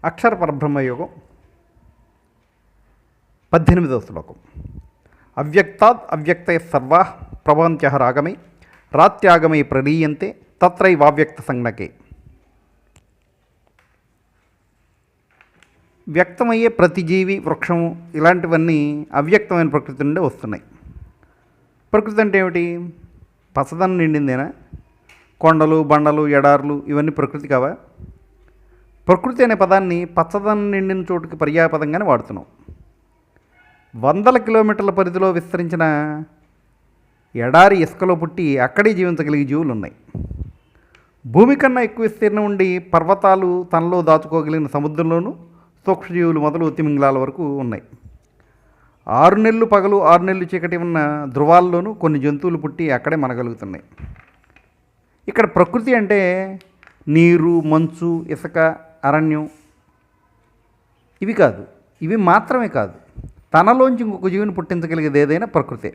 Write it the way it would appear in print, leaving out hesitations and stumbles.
అక్షర పరబ్రహ్మయోగం 18వ శ్లోకం. అవ్యక్తాద్ అవ్యక్తయ సర్వా ప్రభవంత్యః రాగమై రాత్యాగమై ప్రలీయంతే తత్రైవావ్యక్త సంజ్ఞకే. వ్యక్తమయ్యే ప్రతి జీవి, వృక్షము ఇలాంటివన్నీ అవ్యక్తమైన ప్రకృతి నుండే వస్తున్నాయి. ప్రకృతి అంటే ఏమిటి? పసదనం నిండిందేనా? కొండలు, బండలు, ఎడార్లు ఇవన్నీ ప్రకృతి కావా? ప్రకృతి అనే పదాన్ని పచ్చదనం నిండిన చోటుకి పర్యాయపదంగానే వాడుతున్నాం. వందల కిలోమీటర్ల పరిధిలో విస్తరించిన ఎడారి ఇసుకలో పుట్టి అక్కడే జీవించగలిగే జీవులు ఉన్నాయి. భూమి కన్నా ఎక్కువ విస్తీర్ణం ఉండి పర్వతాలు తనలో దాచుకోగలిగిన సముద్రంలోనూ సూక్ష్మజీవులు మొదలు తిమింగలాల వరకు ఉన్నాయి. 6 నెలలు పగలు 6 నెలలు చీకటి ఉన్న ధృవాల్లోనూ కొన్ని జంతువులు పుట్టి అక్కడే మనగలుగుతున్నాయి. ఇక్కడ ప్రకృతి అంటే నీరు, మంచు, ఇసుక, అరణ్యం ఇవి కాదు. ఇవి మాత్రమే కాదు, తనలోంచి ఇంకొక జీవిని పుట్టించగలిగేది ఏదైనా ప్రకృతే.